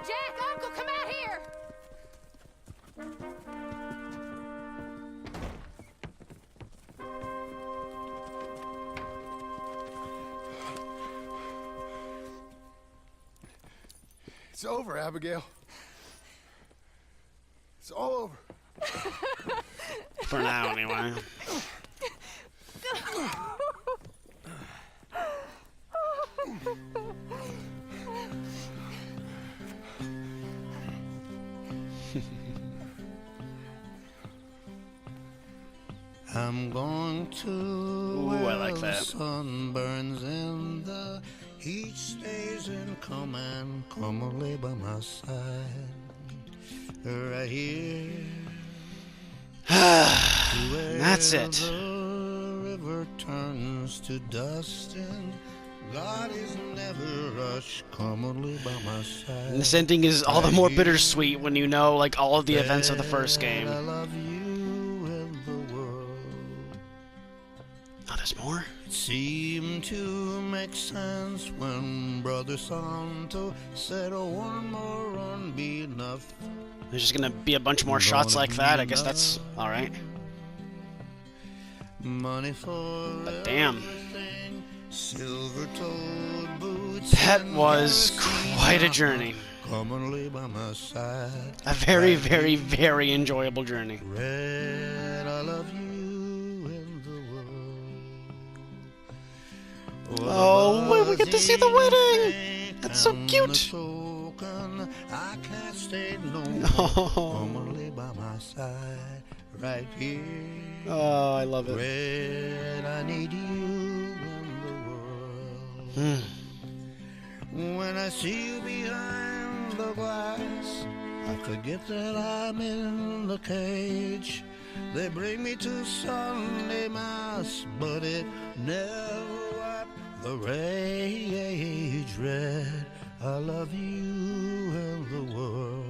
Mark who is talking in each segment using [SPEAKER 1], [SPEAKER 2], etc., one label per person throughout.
[SPEAKER 1] Jack, Uncle, come out here!
[SPEAKER 2] It's over, Abigail. It's all over.
[SPEAKER 3] For now, anyway.
[SPEAKER 4] I'm going to
[SPEAKER 3] Ooh, I like
[SPEAKER 4] where
[SPEAKER 3] that.
[SPEAKER 4] the sun burns and the heat stays in command. Come and lay by my side, right here.
[SPEAKER 3] That's it.
[SPEAKER 4] The river turns to dust and God is never rushed. Come and lay by my side.
[SPEAKER 3] And this ending is all the more bittersweet when you know, like, all of the events of the first game.
[SPEAKER 4] I love you and the world.
[SPEAKER 3] Oh, there's more?
[SPEAKER 4] It seemed to make sense when Brother Santo said one more run be enough.
[SPEAKER 3] There's just gonna be a bunch more shots like that. I guess that's alright.
[SPEAKER 4] Money for
[SPEAKER 3] But damn.
[SPEAKER 4] everything, silver-toed boots.
[SPEAKER 3] That
[SPEAKER 4] and
[SPEAKER 3] was
[SPEAKER 4] gasoline.
[SPEAKER 3] quite a journey.
[SPEAKER 4] Come and lay by my side.
[SPEAKER 3] A very, very, very enjoyable journey.
[SPEAKER 4] Red, I love you in the world.
[SPEAKER 3] Oh, wait, we get to see the wedding! That's so
[SPEAKER 4] And
[SPEAKER 3] cute!
[SPEAKER 4] the token, I can't stay no more.
[SPEAKER 3] Oh.
[SPEAKER 4] Come and lay by my side, right here.
[SPEAKER 3] Oh, I love it.
[SPEAKER 4] Red, I need you in the world.
[SPEAKER 3] Hmm.
[SPEAKER 4] When I see you behind the glass, I forget that I'm in the cage. They bring me to Sunday Mass, but it never wiped the rage. Red, I love you and the world.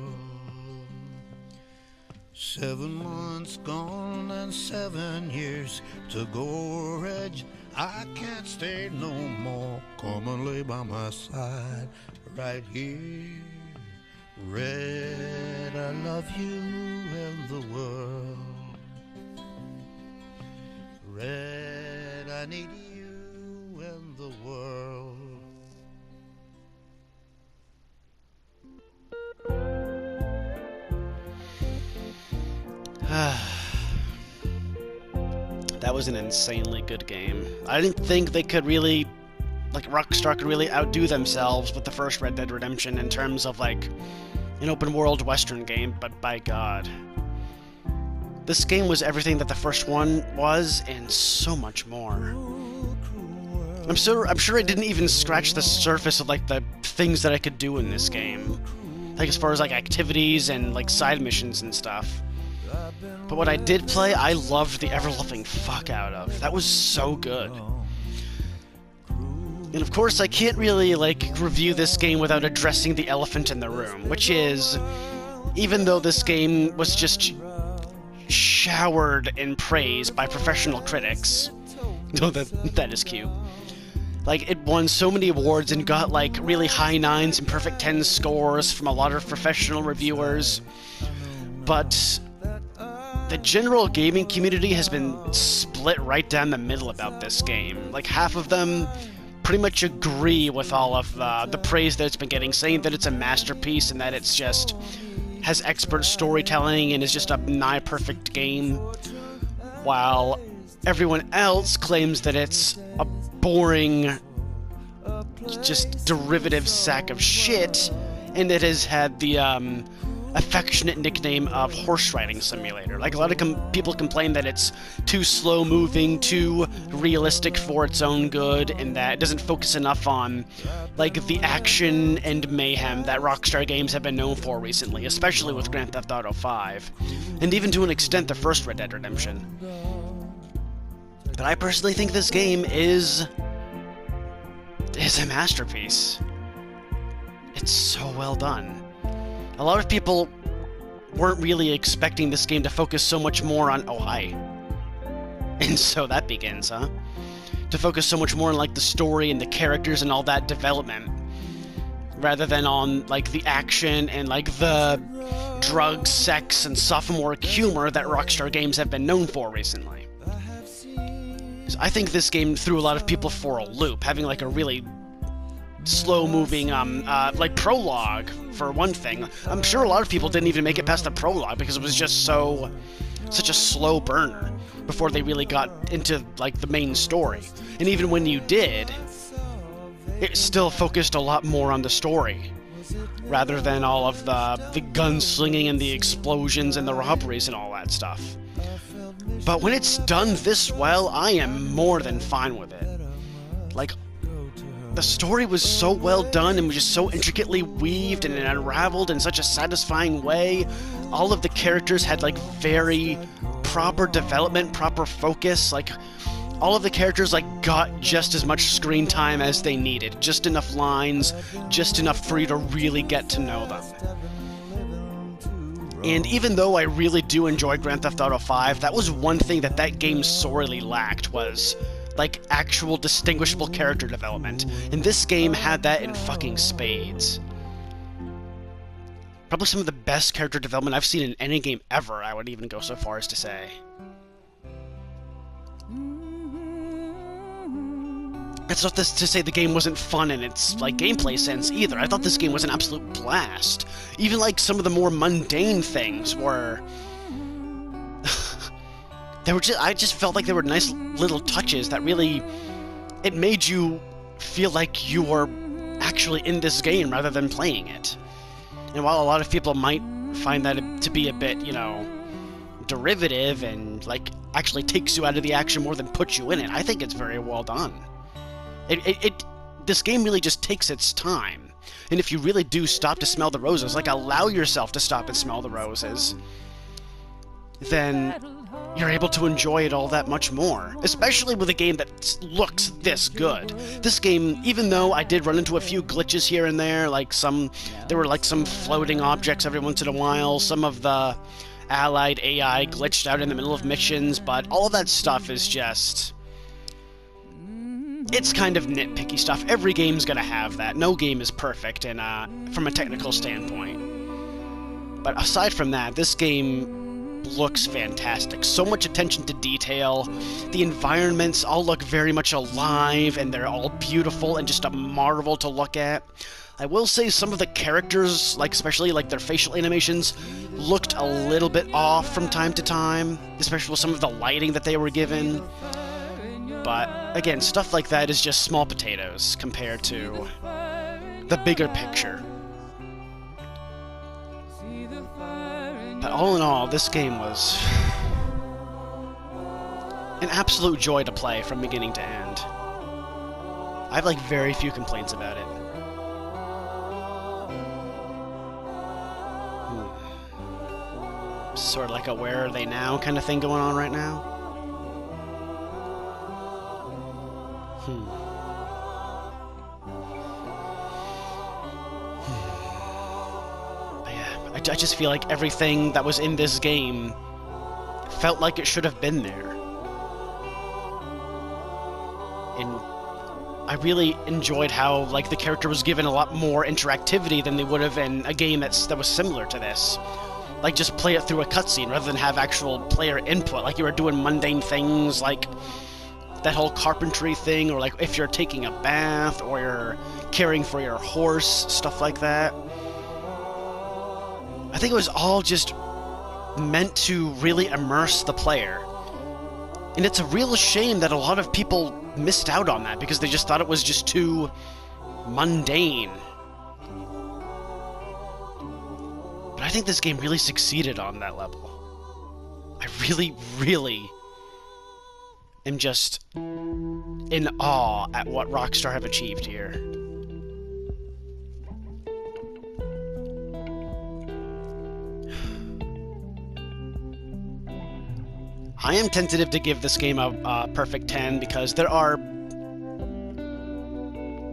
[SPEAKER 4] 7 months gone and 7 years to go, Reg. I can't stay no more. Come and lay by my side, right here. Red, I love you and the world. Red, I need you and the world.
[SPEAKER 3] That was an insanely good game. I didn't think they could really, like, Rockstar could really outdo themselves with the first Red Dead Redemption in terms of, like, an open-world Western game, but by God. This game was everything that the first one was, and so much more. I'm sure I didn't even scratch the surface of, like, the things that I could do in this game. Like, as far as, like, activities and, like, side missions and stuff. But what I did play, I loved the ever-loving fuck out of. That was so good. And of course, I can't really, like, review this game without addressing the elephant in the room, which is, even though this game was just showered in praise by professional critics. Oh, that is cute. Like, it won so many awards and got, like, really high 9s and perfect 10 scores from a lot of professional reviewers. But the general gaming community has been split right down the middle about this game. Like, half of them pretty much agree with all of the praise that it's been getting, saying that it's a masterpiece and that it's just has expert storytelling and is just a nigh-perfect game, while everyone else claims that it's a boring, just derivative sack of shit, and it has had the affectionate nickname of horse riding simulator. Like, a lot of people complain that it's too slow moving, too realistic for its own good, and that it doesn't focus enough on, like, the action and mayhem that Rockstar games have been known for recently, especially with Grand Theft Auto 5, and even to an extent the first Red Dead Redemption. But I personally think this game is a masterpiece. It's so well done. A lot of people weren't really expecting this game to focus so much more on... Oh, hi. And so that begins, huh? To focus so much more on, like, the story and the characters and all that development. rather than on, like, the action and, like, the drugs, sex, and sophomoric humor that Rockstar games have been known for recently. So I think this game threw a lot of people for a loop, having, like, a really slow-moving, like, prologue, for one thing. I'm sure a lot of people didn't even make it past the prologue because it was just such a slow burner before they really got into, like, the main story. And even when you did, it still focused a lot more on the story, rather than all of the gunslinging and the explosions and the robberies and all that stuff. But when it's done this well, I am more than fine with it. Like, the story was so well done and was just so intricately weaved and unraveled in such a satisfying way. All of the characters had, like, very proper development, proper focus. Like, all of the characters, like, got just as much screen time as they needed. Just enough lines, just enough for you to really get to know them. And even though I really do enjoy Grand Theft Auto 5, that was one thing that game sorely lacked, was, like, actual distinguishable character development. And this game had that in fucking spades. Probably some of the best character development I've seen in any game ever, I would even go so far as to say. That's not to say the game wasn't fun in its, like, gameplay sense either. I thought this game was an absolute blast. Even, like, some of the more mundane things were... I just felt like there were nice little touches that really... It made you feel like you were actually in this game rather than playing it. And while a lot of people might find that to be a bit, you know, derivative and, like, actually takes you out of the action more than puts you in it, I think it's very well done. This game really just takes its time. And if you really do stop to smell the roses, like, allow yourself to stop and smell the roses, then you're able to enjoy it all that much more. Especially with a game that looks this good. This game, even though I did run into a few glitches here and there, like there were, like, some floating objects every once in a while, some of the allied AI glitched out in the middle of missions, but all of that stuff is just... It's kind of nitpicky stuff. Every game's gonna have that. No game is perfect from a technical standpoint. But aside from that, this game looks fantastic. So much attention to detail. The environments all look very much alive, and they're all beautiful and just a marvel to look at. I will say some of the characters, like, especially, like, their facial animations, looked a little bit off from time to time, especially with some of the lighting that they were given. But, again, stuff like that is just small potatoes compared to the bigger picture. But all in all, this game was an absolute joy to play from beginning to end. I have, like, very few complaints about it. Sort of like a where are they now kind of thing going on right now. But yeah, I just feel like everything that was in this game felt like it should have been there. And I really enjoyed how, like, the character was given a lot more interactivity than they would have in a game that was similar to this. Like, just play it through a cutscene rather than have actual player input, like you were doing mundane things like that whole carpentry thing, or, like, if you're taking a bath, or you're caring for your horse, stuff like that. I think it was all just meant to really immerse the player. And it's a real shame that a lot of people missed out on that, because they just thought it was just too mundane. But I think this game really succeeded on that level. I really, really am just in awe at what Rockstar have achieved here. I am tentative to give this game a perfect 10 because there are...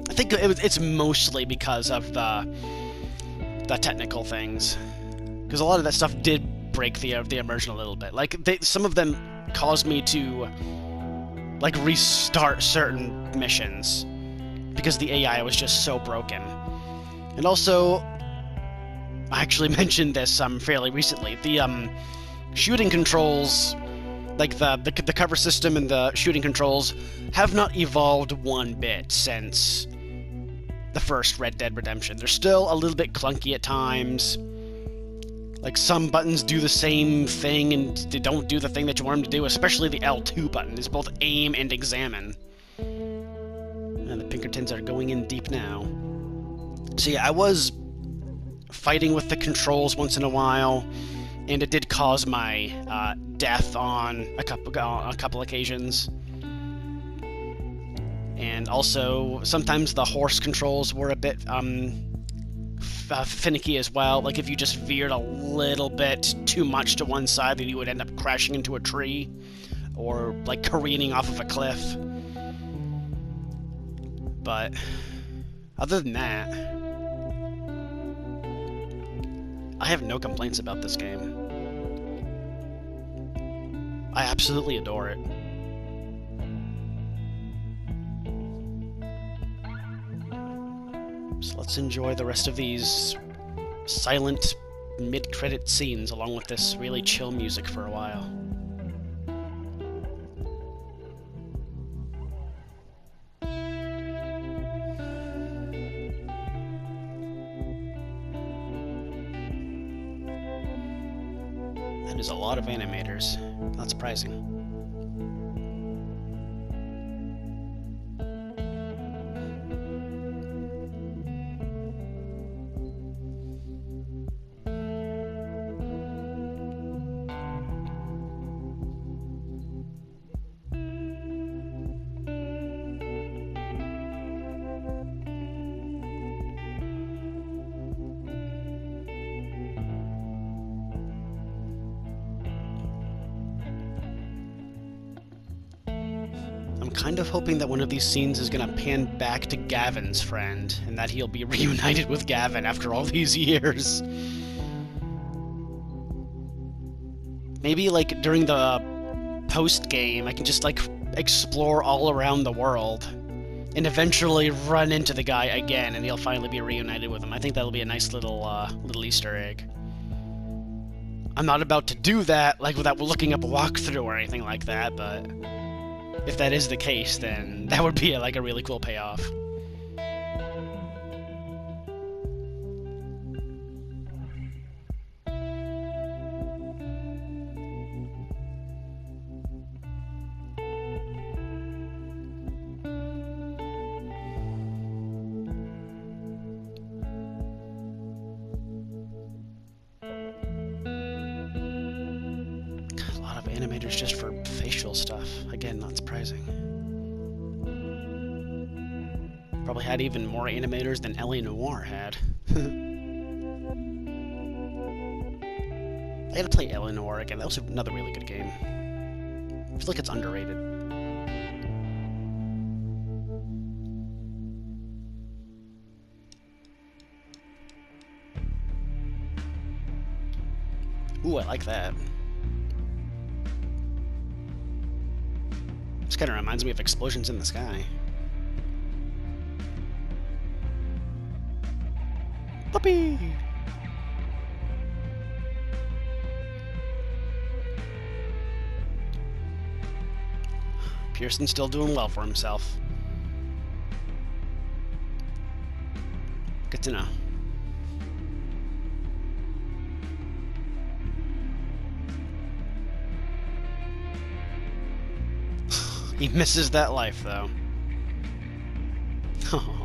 [SPEAKER 3] I think it's mostly because of the technical things. Because a lot of that stuff did break the immersion a little bit. Like, some of them caused me to, like, restart certain missions because the AI was just so broken. And also, I actually mentioned this fairly recently. The shooting controls, like the cover system and the shooting controls, have not evolved one bit since the first Red Dead Redemption. They're still a little bit clunky at times. Like, some buttons do the same thing and they don't do the thing that you want them to do, especially the L2 button is both aim and examine. And the Pinkertons are going in deep now. So yeah, I was fighting with the controls once in a while, and it did cause my death on a couple occasions. And also, sometimes the horse controls were a bit finicky as well. Like, if you just veered a little bit too much to one side, then you would end up crashing into a tree, or like careening off of a cliff. But other than that, I have no complaints about this game. I absolutely adore it. So let's enjoy the rest of these silent mid-credit scenes along with this really chill music for a while. That is a lot of animators. Not surprising. I'm kind of hoping that one of these scenes is gonna pan back to Gavin's friend, and that he'll be reunited with Gavin after all these years. Maybe, like, during the post-game, I can just, like, explore all around the world, and eventually run into the guy again, and he'll finally be reunited with him. I think that'll be a nice little Easter egg. I'm not about to do that, like, without looking up a walkthrough or anything like that, but if that is the case, then that would be like a really cool payoff. Animators just for facial stuff. Again, not surprising. Probably had even more animators than L.A. Noire had. I gotta play L.A. Noire again. That was another really good game. I feel like it's underrated. Ooh, I like that. This kind of reminds me of explosions in the sky. Puppy! Pearson's still doing well for himself. Good to know. He misses that life, though. Oh.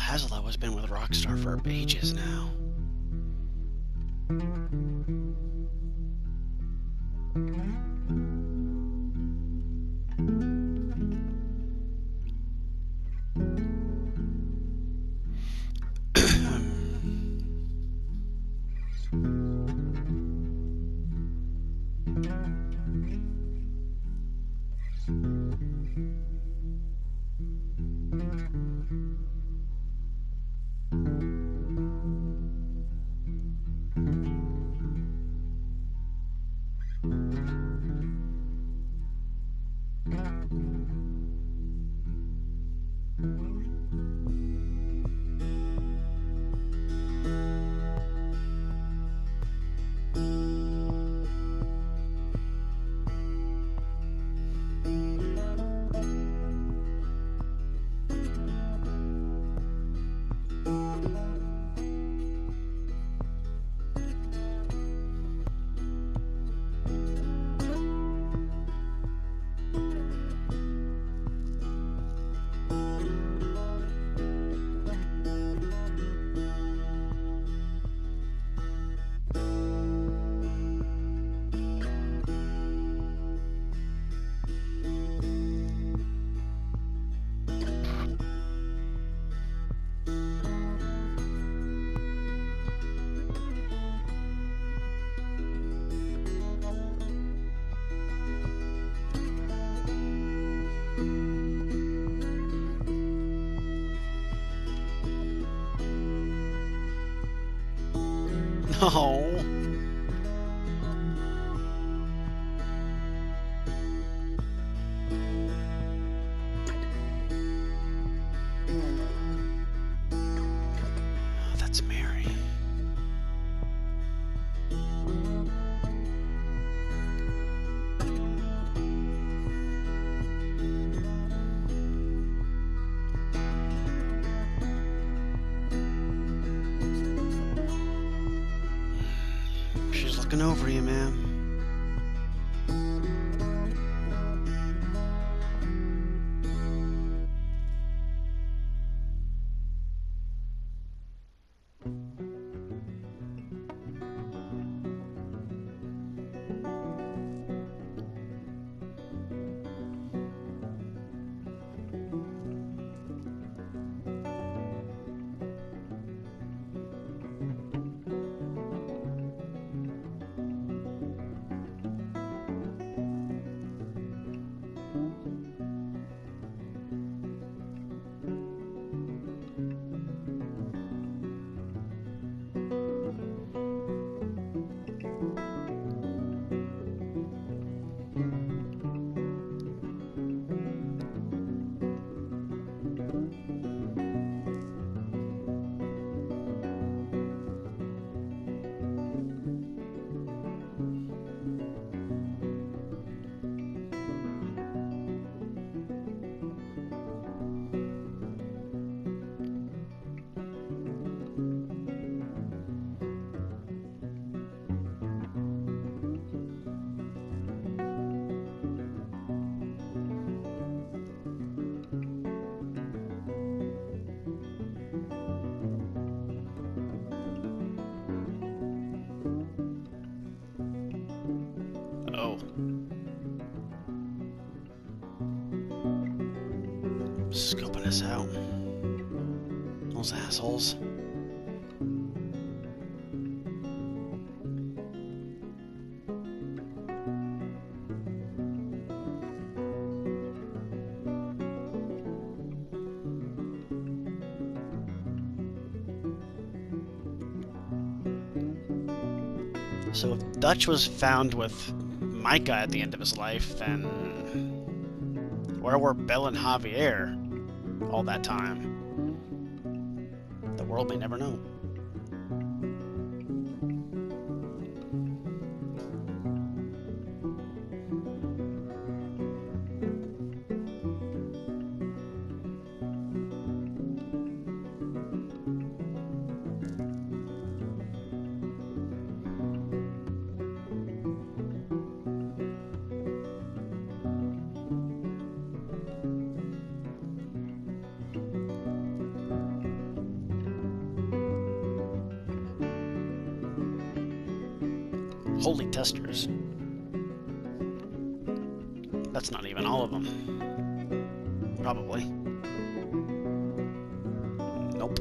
[SPEAKER 3] Hazelot has been with Rockstar for ages now. Oh. That's Mary. She's looking over you, ma'am. Oh. Scoping us out. Those assholes. So if Dutch was found with Micah at the end of his life, then where were Belle and Javier all that time? The world may never know. Holy testers. That's not even all of them. Probably. Nope.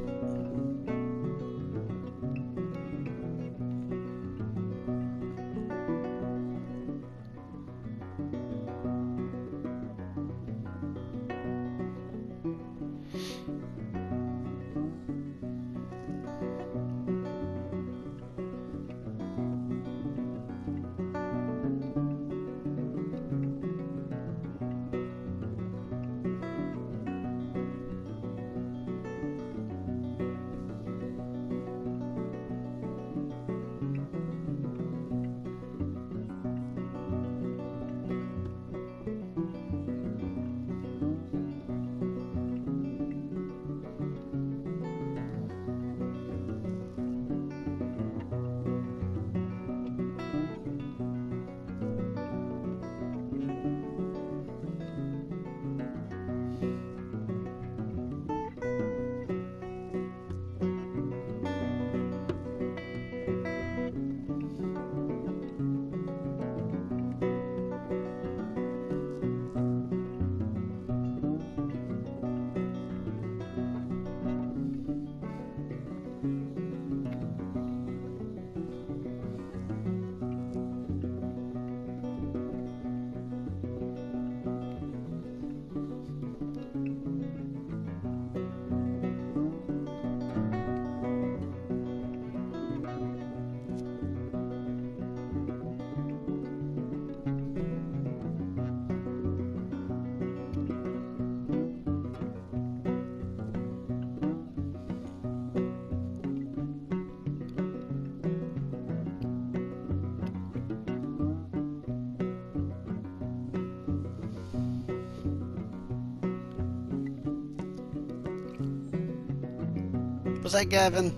[SPEAKER 3] Was that Gavin?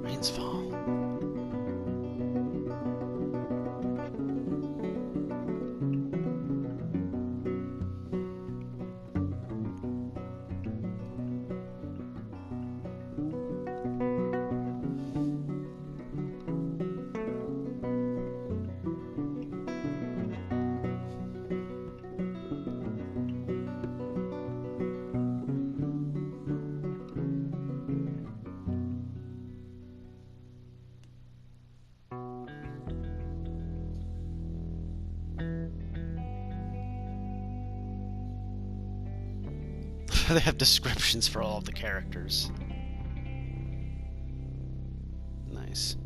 [SPEAKER 3] Rains fall. They have descriptions for all of the characters. Nice.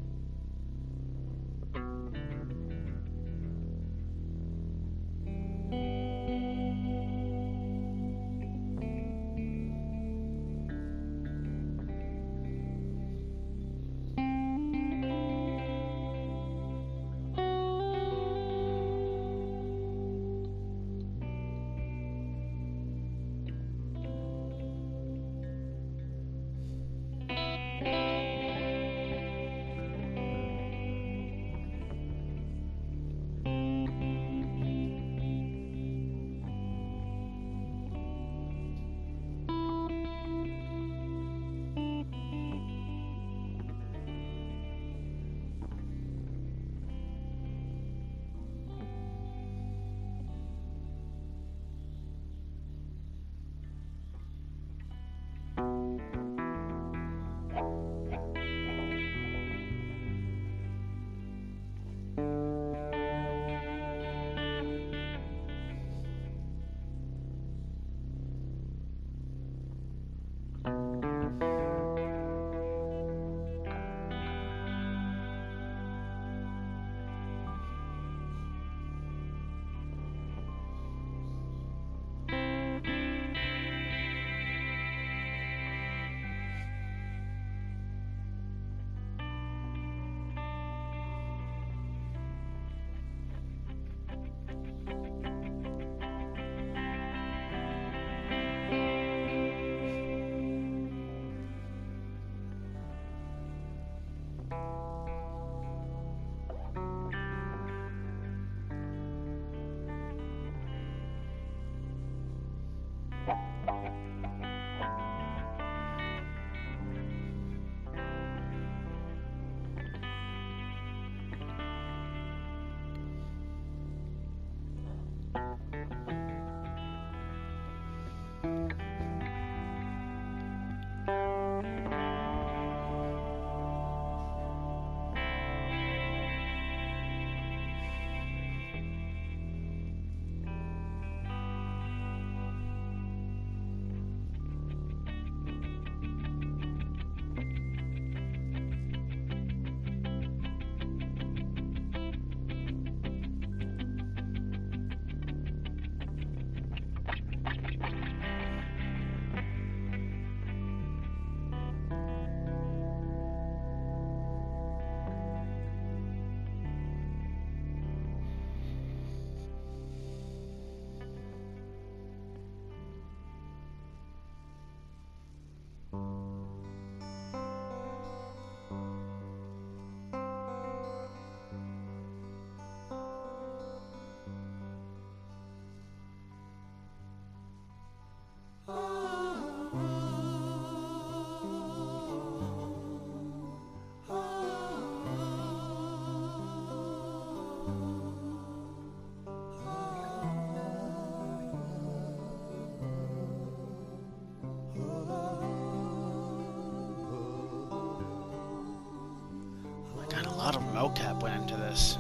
[SPEAKER 3] setup went into this.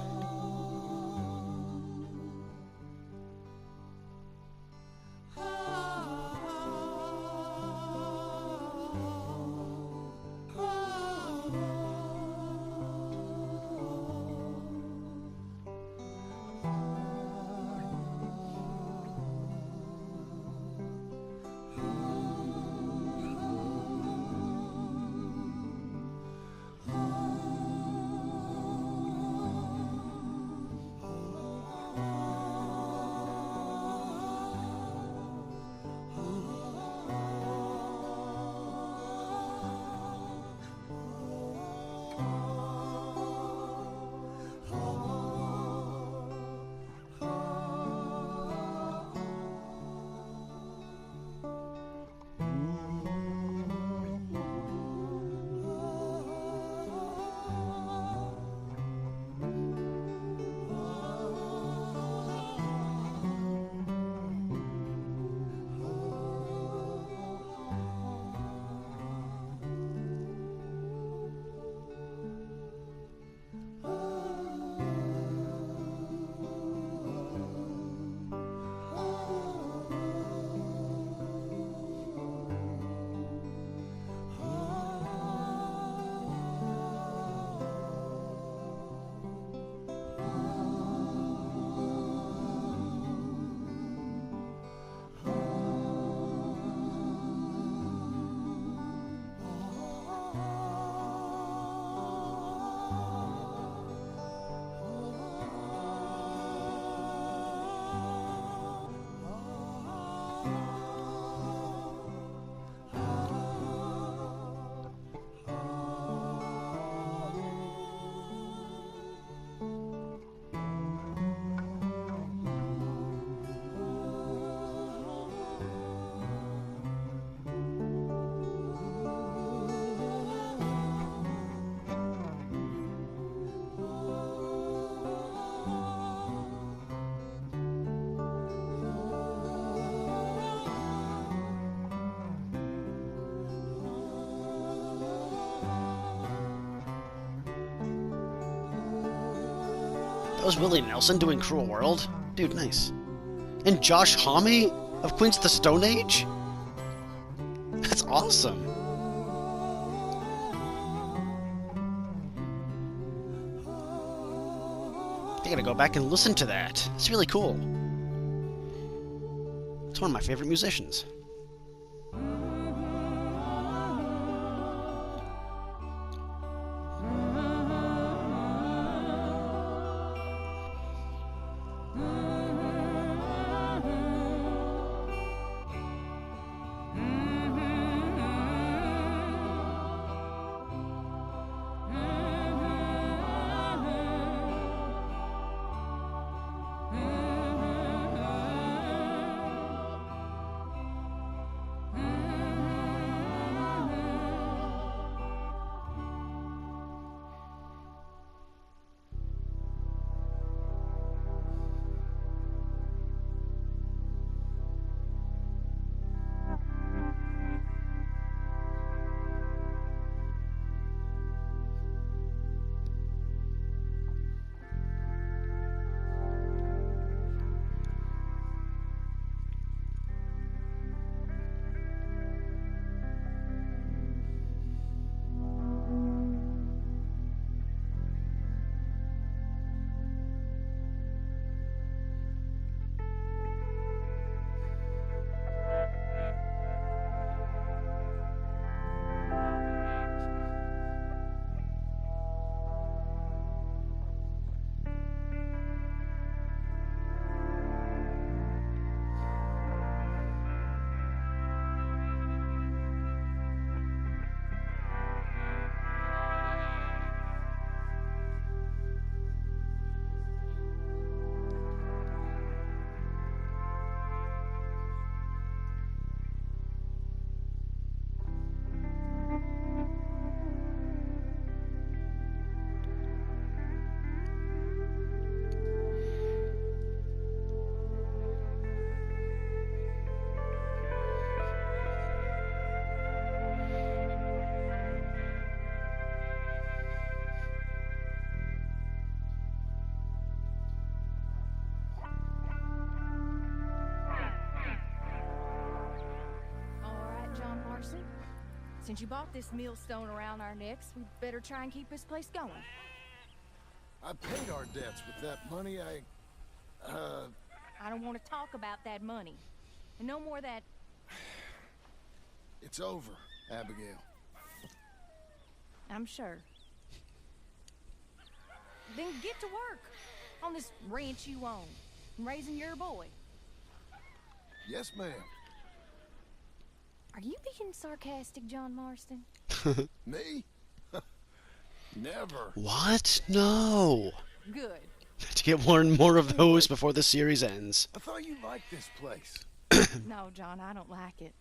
[SPEAKER 3] That was Willie Nelson doing Cruel World? Dude, nice. And Josh Homme of Queens of the Stone Age? That's awesome. I gotta go back and listen to that. It's really cool. It's one of my favorite musicians.
[SPEAKER 1] Since you bought this millstone around our necks, we better try and keep this place going.
[SPEAKER 2] I paid our debts with that money.
[SPEAKER 1] I don't want to talk about that money. And no more of that.
[SPEAKER 2] It's over, Abigail.
[SPEAKER 1] I'm sure. Then get to work on this ranch you own, and raising your boy.
[SPEAKER 2] Yes, ma'am.
[SPEAKER 1] Are you being sarcastic, John Marston?
[SPEAKER 2] Me? Never.
[SPEAKER 3] What? No.
[SPEAKER 1] Good.
[SPEAKER 3] To get more and more of those before the series ends.
[SPEAKER 2] I thought you liked this place.
[SPEAKER 1] No, John, I don't like it.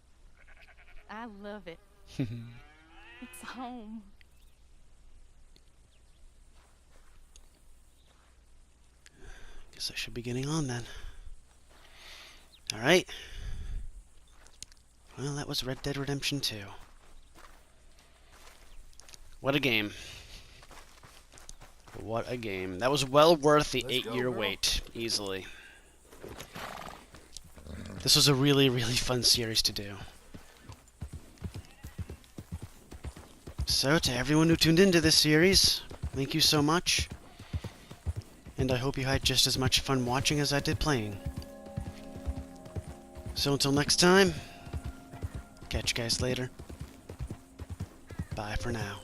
[SPEAKER 1] I love it. It's home.
[SPEAKER 3] Guess I should be getting on then. Alright. Well, that was Red Dead Redemption 2. What a game. What a game. That was well worth the 8-year wait, easily. This was a really, really fun series to do. So, to everyone who tuned into this series, thank you so much. And I hope you had just as much fun watching as I did playing. So until next time, catch you guys later. Bye for now.